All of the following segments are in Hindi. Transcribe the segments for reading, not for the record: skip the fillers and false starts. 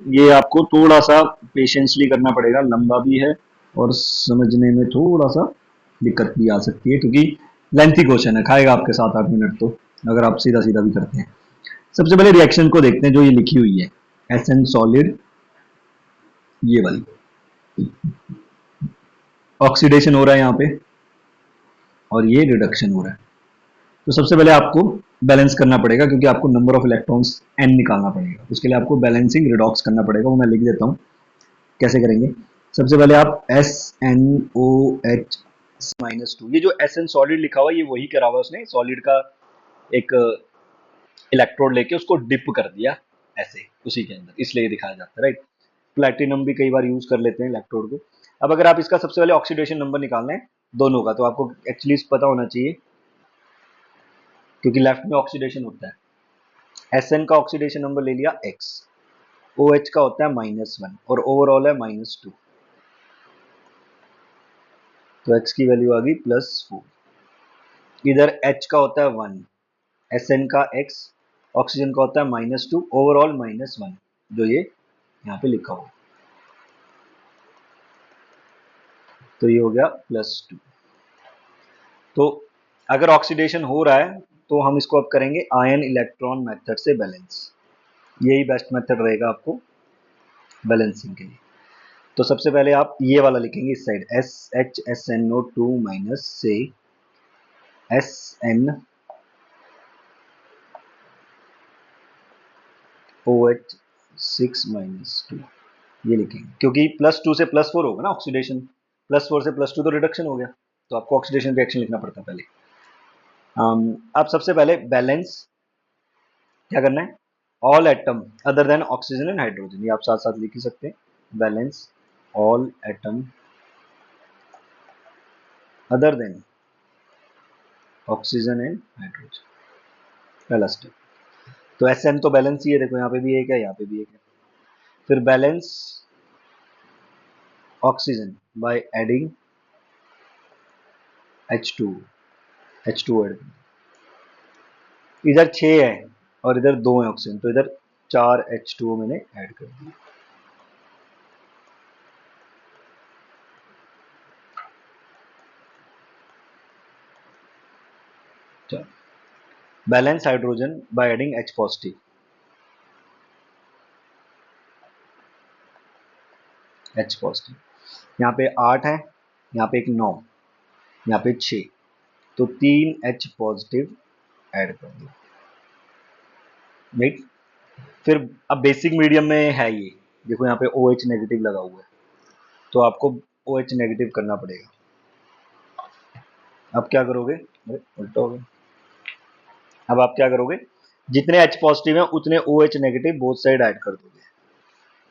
ये आपको थोड़ा सा पेशेंसली करना पड़ेगा, लंबा भी है और समझने में थोड़ा सा दिक्कत भी आ सकती है, क्योंकि लेंथी क्वेश्चन है, खाएगा आपके 7-8 मिनट तो, अगर आप सीधा सीधा भी करते हैं। सबसे पहले रिएक्शन को देखते हैं जो ये लिखी हुई है, एस एन सॉलिड, ये वाली ऑक्सीडेशन हो रहा है यहाँ पे और ये रिडक्शन हो रहा है। तो सबसे पहले आपको बैलेंस करना पड़ेगा, क्योंकि आपको नंबर ऑफ इलेक्ट्रॉन्स एन निकालना पड़ेगा। उसके लिए आपको बैलेंसिंग रिडॉक्स करना पड़ेगा, वो मैं लिख देता हूँ कैसे करेंगे। सबसे पहले आप एस एन ओ एच -2, ये जो एस एन सॉलिड लिखा हुआ है ये वही करा हुआ है उसने, सॉलिड का एक इलेक्ट्रोड लेके उसको डिप कर दिया ऐसे उसी के अंदर, इसलिए ये दिखाया जाता है, राइट। प्लैटिनम भी कई बार यूज कर लेते हैं इलेक्ट्रोड को। अब अगर आप इसका सबसे पहले ऑक्सीडेशन नंबर निकालना है दोनों का, तो आपको एक्चुअली पता होना चाहिए, क्योंकि लेफ्ट में ऑक्सीडेशन होता है। एस एन का ऑक्सीडेशन नंबर ले लिया एक्स, ओ एच का होता है -1 और ओवरऑल है -2, तो एक्स की वैल्यू आ गई +4। इधर एच का होता है 1, एस एन का एक्स, ऑक्सीजन का होता है -2, ओवरऑल -1, जो ये यहाँ पे लिखा हुआ, तो ये हो गया +2। तो अगर ऑक्सीडेशन हो रहा है तो हम इसको अब करेंगे आयन इलेक्ट्रॉन मेथड से बैलेंस, यही बेस्ट मेथड रहेगा आपको बैलेंसिंग के लिए। तो सबसे पहले आप ये वाला लिखेंगे इस साइड, SHSNO2 माइनस से SNOH6-2, ये लिखेंगे, क्योंकि +2 से +4 होगा ना ऑक्सीडेशन, +4 से +2 तो रिडक्शन हो गया, तो आपको ऑक्सीडेशन रिएक्शन लिखना पड़ता है पहले। अब सबसे पहले बैलेंस क्या करना है, all atom other than oxygen and hydrogen, ये आप साथ साथ लिख ही सकते हैं, balance all atom other than oxygen and hydrogen, पहला स्टेप। तो एस एन तो बैलेंस ही है, देखो यहाँ पे भी एक है, यहाँ पे भी एक है। फिर balance oxygen by adding H2, H2 add, इधर 6 है और इधर 2 है ऑक्सीजन, तो इधर 4 H2O मैंने ऐड कर दिया। Balance hydrogen by adding H positive, H positive, यहाँ पे 8 है, यहाँ पे एक 9, यहाँ पे 6, तो 3 H पॉजिटिव ऐड कर दिया, राइट। फिर अब बेसिक मीडियम में है ये, देखो यहाँ पे OH नेगेटिव लगा हुआ है, तो आपको OH नेगेटिव करना पड़ेगा। अब क्या करोगे, उल्टा हो गया। अब आप क्या करोगे, जितने H पॉजिटिव है उतने OH negative both side add कर दोगे,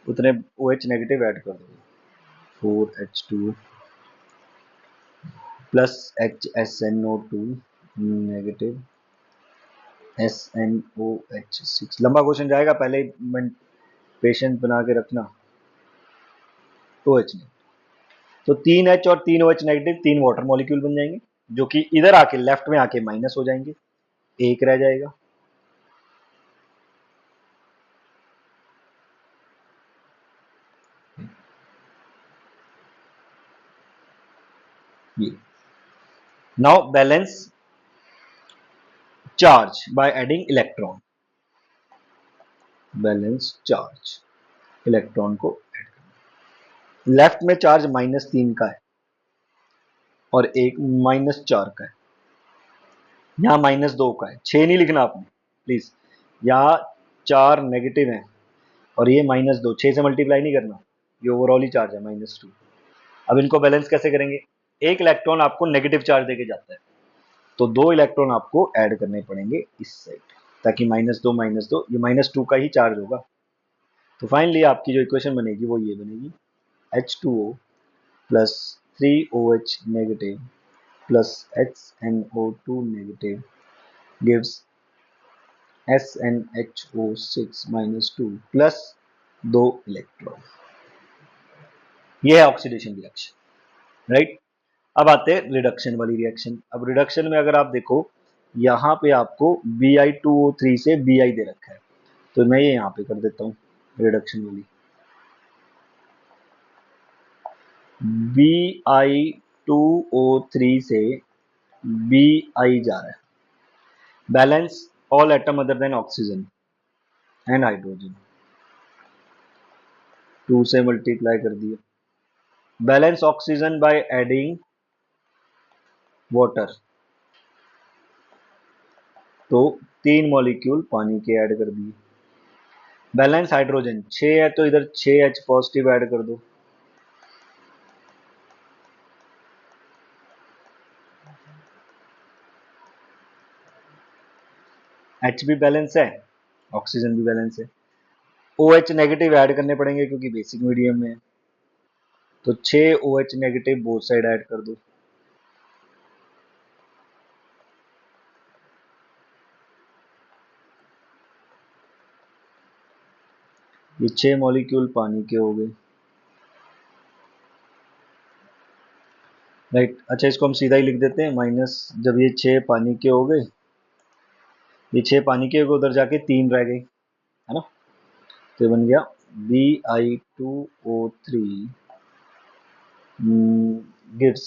उतने OH नेगेटिव ऐड कर दोगे, 4H2 plus HSNO2 negative SNOH6। लंबा क्वेश्चन जाएगा, पहले पेशेंट बना के रखना। OH, तो 3H और 3OH नेगेटिव 3 वाटर मॉलिक्यूल बन जाएंगे, जो कि इधर आके लेफ्ट में आके माइनस हो जाएंगे, एक रह जाएगा। ये now balance charge by adding electron, balance charge electron को ऐड करना। लेफ्ट में चार्ज -3 का है और एक -4 का है, यहाँ -2 का है, 6 नहीं लिखना आपने प्लीज, यहाँ 4 नेगेटिव है और ये -2, 6 से मल्टीप्लाई नहीं करना, ये ओवरऑल ही चार्ज है -2। अब इनको बैलेंस कैसे करेंगे, एक इलेक्ट्रॉन आपको नेगेटिव चार्ज देके जाता है, तो 2 इलेक्ट्रॉन आपको ऐड करने पड़ेंगे इस साइड, ताकि -2 ये -2 का ही चार्ज होगा। तो फाइनली आपकी जो इक्वेशन बनेगी वो ये बनेगी, H2O plus 3OH negative plus HNO2 negative gives SnHO6-2 plus 2 electron. ये है ऑक्सीडेशन रिएक्शन, राइट। अब आते हैं रिडक्शन वाली रिएक्शन। अब रिडक्शन में अगर आप देखो, यहाँ पे आपको Bi2O3 से Bi दे रखा है, तो मैं ये यहाँ पे कर देता हूँ रिडक्शन वाली, Bi2O3 से Bi जा रहा है, balance all atom other than oxygen and hydrogen, 2 से मल्टीप्लाई कर दिया, balance oxygen by adding water, तो 3 मॉलिक्यूल पानी के ऐड कर दिए, बैलेंस हाइड्रोजन 6 है तो इधर 6H पॉजिटिव ऐड कर दो, H भी बैलेंस है, ऑक्सीजन भी बैलेंस है, OH नेगेटिव ऐड करने पड़ेंगे क्योंकि बेसिक मीडियम में है, तो 6 OH negative both side add कर दो, ये 6 मॉलिक्यूल पानी के हो गए, राइट। अच्छा, इसको हम सीधा ही लिख देते हैं माइनस, जब ये 6 पानी के हो गए, ये 6 पानी के हो गए, उधर जाके 3 रह गए, है ना, तो ये बन गया Bi2O3 gives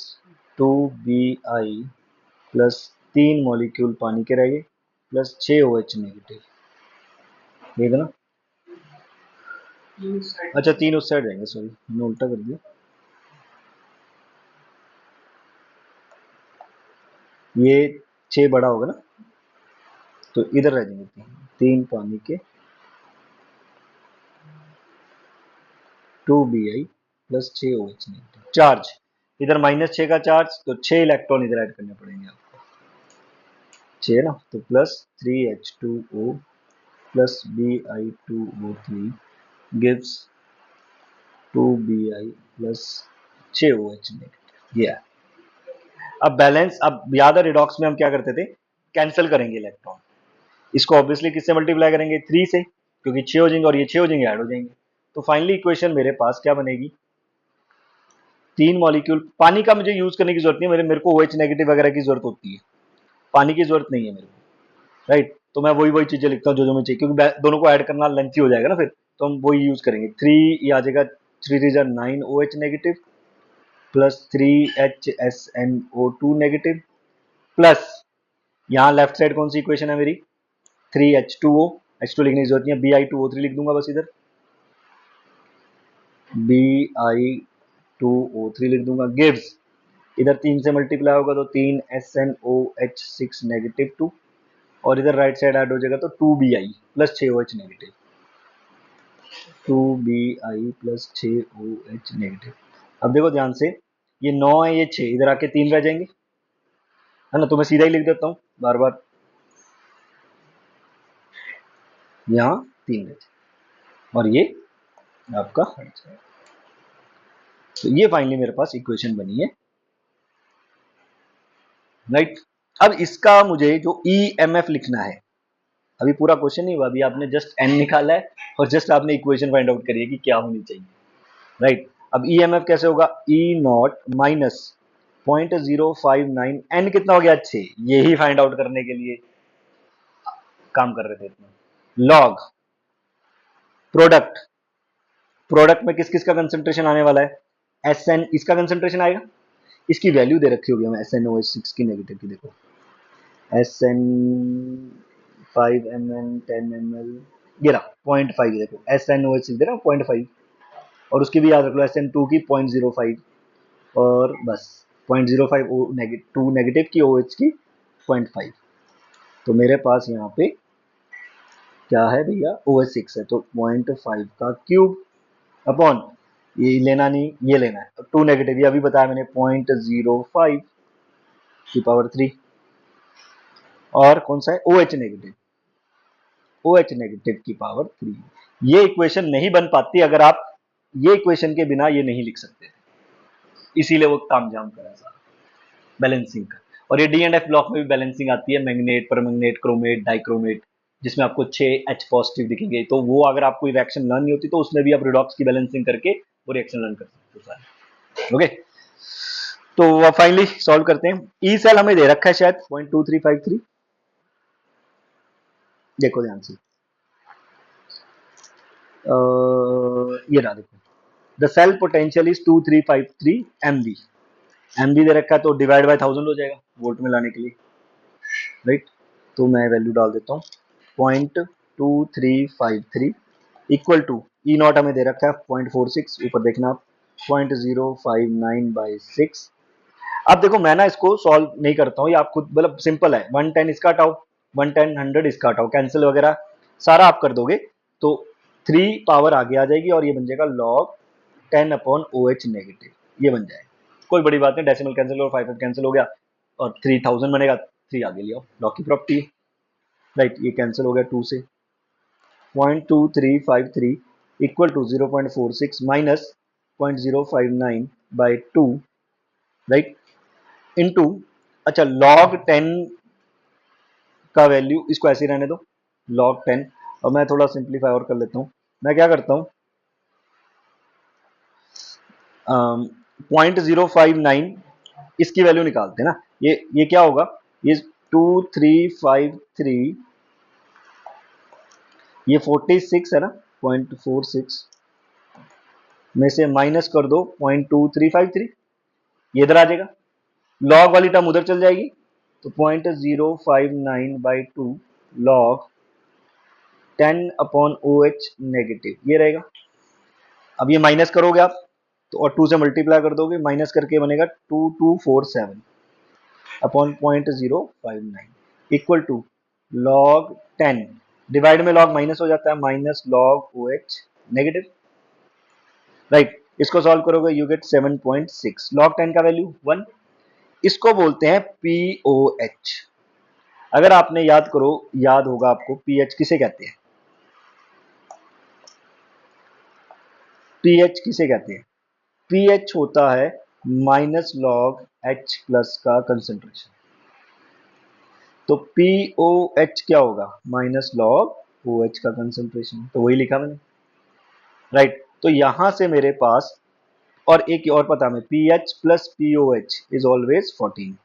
2Bi plus 3 molecule पानी के रह गए प्लस 6 OH नेगेटिव, ठीक है ना। अच्छा, 3 उस साइड जाएंगे, सॉरी मैंने उल्टा कर दिया, ये 6 बड़ा होगा ना, तो इधर रह जाएंगे 3 पानी के 2Bi plus 6 OH negative, charge इधर -6 का चार्ज, तो 6 इलेक्ट्रॉन इधर ऐड करने पड़ेंगे आपको, 6 ना, तो plus 3H2O plus Bi2O3 gives 2Bi plus 6 OH negative, ये है। अब बैलेंस, अब याद है रिडॉक्स में हम क्या करते थे, कैंसिल करेंगे इलेक्ट्रॉन, इसको ऑब्वियसली किससे मल्टीप्लाई करेंगे, 3 से, क्योंकि 6 हो जाएंगे और ये 6 हो जाएंगे, ऐड हो जाएंगे, तो फाइनली इक्वेशन मेरे पास क्या बनेगी, 3 मॉलिक्यूल पानी का मुझे यूज करने की जरूरत नहीं है, मेरे को OH नेगेटिव वगैरह की जरूरत होती है, पानी की जरूरत नहीं है मेरे को, राइट। तो मैं वही वही चीजें लिखता हूँ जो जो मुझे चाहिए, क्योंकि दोनों को ऐड करना लेंथी हो जाएगा ना फिर, तो हम वही यूज करेंगे, 3 ये आ जाएगा, 3 9 OH negative plus 3HSNO2 negative plus, यहाँ लेफ्ट साइड कौन सी इक्वेशन है मेरी, 3H2O, H2 लिखने की जरूरत नहीं है, Bi2O3 लिख दूंगा बस इधर, Bi2O3 लिख दूंगा, गिव्स, इधर 3 से मल्टीप्लाई होगा तो 3SNOH6 नेगेटिव 2, और इधर राइट साइड ऐड हो जाएगा तो 2Bi plus 6OH negative, 2Bi plus 6OH negative. अब देखो ध्यान से, ये 9 है, ये 6, इधर आके 3 रह जाएंगे, है ना, तो मैं सीधा ही लिख देता हूँ बार बार, यहाँ 3 रह जाए और ये आपका हट जाएगा, तो ये फाइनली मेरे पास इक्वेशन बनी है, राइट। अब इसका मुझे जो EMF लिखना है, अभी पूरा क्वेश्चन नहीं हुआ, अभी आपने जस्ट n निकाला है और जस्ट आपने इक्वेशन फाइंड आउट करी है कि क्या होनी चाहिए, राइट। अब EMF कैसे होगा, E0 माइनस 0.059, n कितना हो गया, 6, यही फाइंड आउट करने के लिए काम कर रहे थे इसमें, लॉग प्रोडक्ट, प्रोडक्ट में किस किस का कंसेंट्रेशन आने वाला है, SN इसका कंसेंट्रेशन आएगा, इसकी वैल्यू दे रखी होगी हमें SnOH6 की नेगेटिव की, देखो SN 5 ml 10 ml, ये रहा 0.5, देखो SnOH6 दे रहा 0.5, और उसकी भी याद रख लो SN2 की 0.05, और बस 0.05 2 नेगेटिव की, OH की 0.5, तो मेरे पास यहाँ पे क्या है भैया, OH6 है, तो 0.5 का क्यूब अपॉन, ये लेना नहीं, ये लेना है, 2 नेगेटिव, ये अभी बताया मैंने 0.05 की पावर 3, और कौन सा है OH नेगेटिव, OH नेगेटिव की पावर 3, ये इक्वेशन नहीं बन पाती अगर आप ये इक्वेशन के बिना ये नहीं लिख सकते, इसीलिए वो तामझाम करा सारा बैलेंसिंग का, और ये D&F ब्लॉक में भी बैलेंसिंग आती है, मैग्नेट परमैंगनेट क्रोमेट डाइक्रोमेट, जिसमें आपको 6 H पॉजिटिव दिखेंगे, तो वो अगर आपको रिएक्शन लर्न नहीं होती तो उसमें भी आप रिडॉक्स की बैलेंसिंग करके वो रिएक्शन लर्न कर सकते हो सारे, ओके। तो अब फाइनली सॉल्व करते हैं, ई सेल हमें दे रखा है शायद 0.2353, देखो ध्यान से, ये रहा देखो, the cell potential is 2353 MV। MV दे रखा है तो डिवाइड बाय 1000 हो जाएगा वोल्ट में लाने के लिए, राइट। तो मैं वैल्यू डाल देता हूँ 0.2353 इक्वल टू ई नॉट हमें दे रखा है 0.46, ऊपर देखना आप 0.059/6। अब देखो मैं ना इसको सॉल्व नहीं करता हूँ, ये आप खुद मतलब सिंपल है, 110 इसका हटाओ 110 100 इसका हटाओ, कैंसिल वगैरह सारा आप कर दोगे तो 3 पावर आगे आ जाएगी और ये बन जाएगा log 10/OH नेगेटिव, ये बन जाएगा। कोई बड़ी बात नहीं, डेसिमल कैंसिल और 5 कैंसिल हो गया और 3000 बनेगा, 3 आगे लिया, लॉग की प्रॉपर्टी, राइट। ये कैंसिल हो गया 2 से, 0.2353 equal to 0.46 minus 0.059/2, right, into, अच्छा log 10 का वैल्यू इसको ऐसे ही रहने दो log 10, और मैं थोड़ा सिंप्लीफाई और कर लेता हूँ। मैं क्या करता हूँ 0.059 इसकी वैल्यू निकालते हैं ना, ये क्या होगा, ये 2353, ये 46 है ना, 0.46 में से माइनस कर दो 0.2353, ये इधर आ जाएगा, लॉग वाली टर्म उधर चल जाएगी, तो 0.059/2 log 10/OH नेगेटिव ये रहेगा। अब ये माइनस करोगे आप तो और 2 से मल्टीप्लाई कर दोगे, माइनस करके बनेगा 2247 upon 0.059 equal to log 10, divide में log माइनस हो जाता है, minus log OH negative, right. इसको सॉल्व करोगे यू गेट 7.6, log 10 का वैल्यू 1, इसको बोलते हैं POH। अगर आपने याद होगा आपको पीएच किसे कहते हैं, पीएच किसे कहते हैं, पीएच होता है माइनस लॉग एच प्लस का कंसेंट्रेशन, तो पीओएच क्या होगा, माइनस लॉग ओएच का कंसेंट्रेशन, तो वही लिखा मैंने, राइट। तो यहां से मेरे पास और एक और पता हमें pH plus pOH is always 14,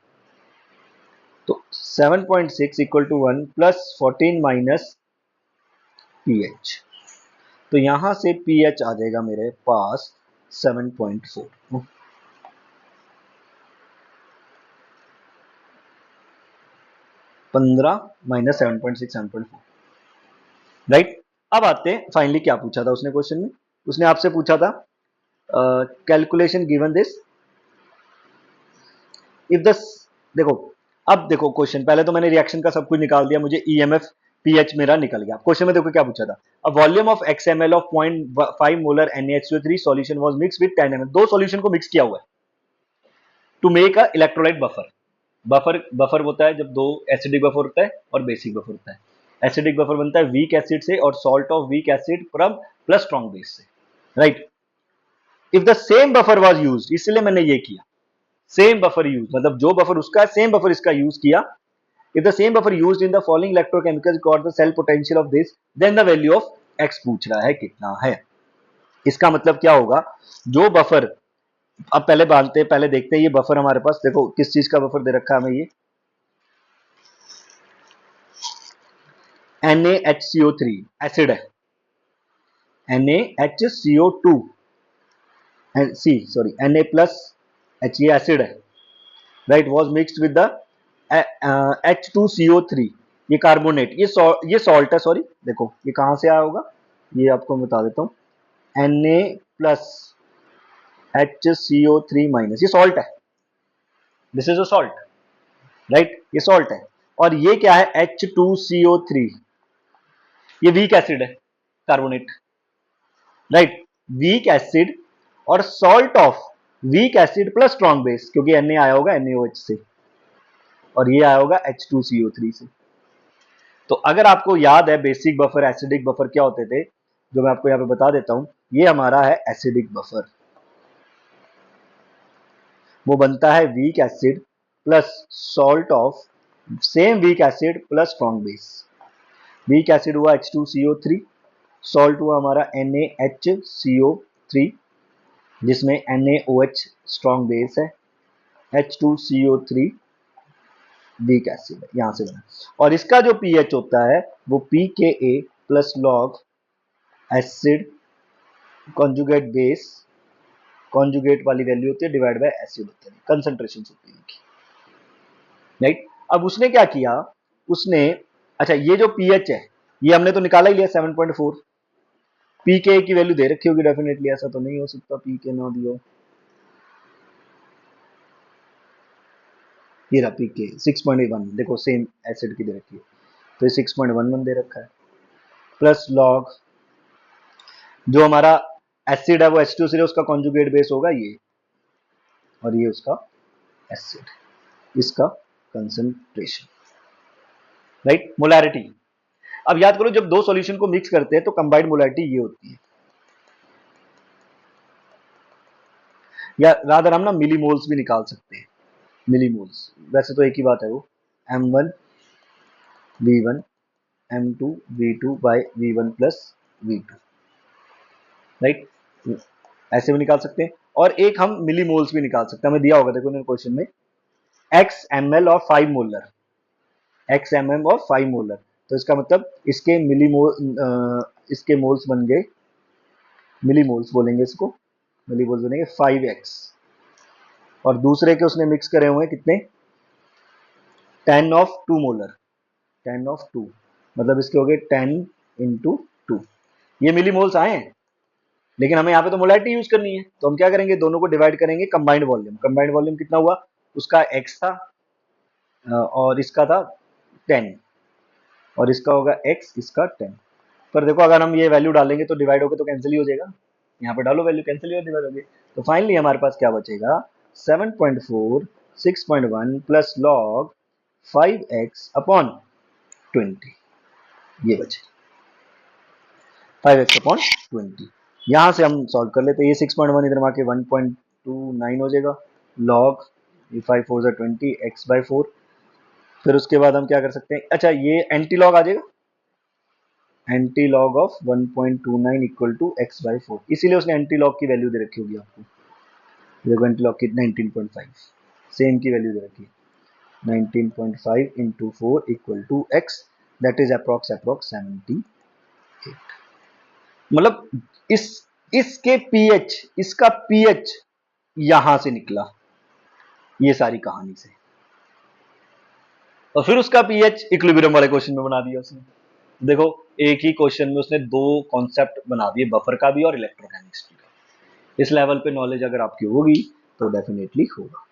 तो 7.6 equal to 1 plus 14 minus pH, तो यहां से पीएच आ जाएगा मेरे पास 7.4, 15 माइनस 7.6 7.4, राइट। अब आते हैं फाइनली क्या पूछा था उसने क्वेश्चन में, उसने आपसे पूछा था कैलकुलेशन गिवन दिस इफ दस, देखो अब देखो क्वेश्चन, पहले तो मैंने रिएक्शन का सब कुछ निकाल दिया, मुझे ईएमएफ पीएच मेरा निकल गया। क्वेश्चन में देखो क्या पूछा था, a volume of XML of 0.5 molar NaHCO3 solution was mixed with 10 ml, दो सॉल्यूशन को मिक्स किया हुआ है to make a electrolyte buffer. Buffer होता है जब दो एसिडिक बफर होता है और बेसिक बफर होता है, एसिडिक बफर बनता है वीक एसिड से और salt of weak acid from plus strong base से, right. If the same buffer was used, इसलिए मैंने ये किया, सेम बफर यूज मतलब जो बफर उसका है सेम बफर इसका यूज किया, if the same buffer used in the following electrochemicals got the cell potential of this then the value of X पूछ रहा है कितना है। इसका मतलब क्या होगा, जो बफर, अब पहले बांधते हैं, पहले देखते हैं ये बफर हमारे पास, देखो किस चीज का बफर दे रखा है हमें, ये NaHCO3 एसिड है, NaHCO2 सी सॉरी Na प्लस H ये एसिड है, right, was mixed with the H2CO3 ये कार्बोनेट, ये सॉल्ट है, सॉरी देखो ये कहां से आया होगा, ये आपको बता देता हूं, Na प्लस HCO3 माइनस, ये सॉल्ट है, this is a salt, right, ये सॉल्ट है, और ये क्या है H2CO3, ये वीक एसिड है, कार्बोनेट, राइट, वीक एसिड और salt of weak acid plus strong base, क्योंकि Na आया होगा NaOH से और ये आया होगा H2CO3 से। तो अगर आपको याद है बेसिक बफर एसिडिक बफर क्या होते थे, जो मैं आपको यहाँ पे बता देता हूं, ये हमारा है एसिडिक बफर, वो बनता है weak acid plus salt of same weak acid plus strong base, weak acid हुआ H2CO3, सॉल्ट हुआ हमारा NaHCO3 जिसमें NaOH स्ट्रॉन्ग बेस है, H2CO3 वीक एसिड यहां से बना, और इसका जो पीएच होता है वो pKa plus log acid conjugate base conjugate वाली वैल्यू होती है डिवाइड बाय एसिड होता है, कंसंट्रेशन होती है इनकी, राइट। अब उसने क्या किया, उसने, अच्छा ये जो पीएच है ये हमने तो निकाला ही लिया 7.4, पी के की वैल्यू दे रखी होगी डेफिनेटली, ऐसा तो नहीं हो सकता पी के ना दियो, ये रहा पी के 6.1, देखो सेम एसिड की दे रखी है तो ये 6.11 दे रखा है, प्लस लॉग जो हमारा एसिड है वो H2 उसका कॉन्जुगेट बेस होगा ये, और ये उसका एसिड, इसका कंसंट्रेशन, राइट, मोलैरिटी। अब याद करो जब दो सॉल्यूशन को मिक्स करते हैं तो कंबाइंड मोलैरिटी ये होती है, या रादर हम ना मिलीमोल्स भी निकाल सकते हैं, मिलीमोल्स, वैसे तो एक ही बात है वो, m1 v1 m2 v2 bye v1 plus v2, right, ऐसे भी निकाल सकते हैं। और एक हम मिलीमोल्स भी निकाल सकते हैं, हमें दिया होगा देखो क्वेश्चन में x ml और 5 मोलर, x mm और 5 मोलर, तो इसका मतलब इसके इसके मोल्स बन गए, मिलीमोल्स बोलेंगे इसको, मिलीमोल्स बनेंगे 5x, और दूसरे के उसने मिक्स करे हुए कितने 10 ऑफ 2 मोलर, 10 ऑफ 2, मतलब इसके हो गए 10 इंटू 2, ये मिलीमोल्स आए हैं, लेकिन हमें यहाँ पे तो मोलैरिटी यूज करनी है, तो हम क्या करेंगे दोनों को डिवाइड करेंगे कंबाइंड वॉल्यूम, कंबाइंड वॉल्यूम कितना हुआ, उसका x था और इसका था 10, और इसका होगा x, इसका 10, पर देखो अगर हम ये वैल्यू डालेंगे तो डिवाइड होकर तो कैंसिल ही हो जाएगा, यहाँ पे डालो वैल्यू कैंसिल ही डिवाइड होगी, तो फाइनली हमारे पास क्या बचेगा 7.4 6.1 प्लस लॉग 5x अपॉन 20, ये बचे 5x अपॉन 20, यहां से हम सॉल्व कर लेते हैं, ये 6.1 इधर मार के 1.29 हो जाएगा, लॉग ये 5 4 20 x बाई 4, फिर उसके बाद हम क्या कर सकते हैं, अच्छा ये एंटी लॉग आ जाएगा, antilog of 1.29 equal to x by 4, इसीलिए उसने एंटी लॉग की वैल्यू दे रखी होगी आपको, देखो एंटी लॉग की 19.5, सेम की वैल्यू दे रखी है 19.5 into 4 equal to x, that is approx 78, मतलब इसके पीएच, इसका पीएच यहां से निकला, ये सारी कहानी से, और फिर उसका पीएच इक्विलिब्रियम वाले क्वेश्चन में बना दिया उसने, देखो एक ही क्वेश्चन में उसने दो कॉन्सेप्ट बना दिए, बफर का भी और इलेक्ट्रोकेमिस्ट्री का, इस लेवल पे नॉलेज अगर आपकी होगी तो डेफिनेटली होगा।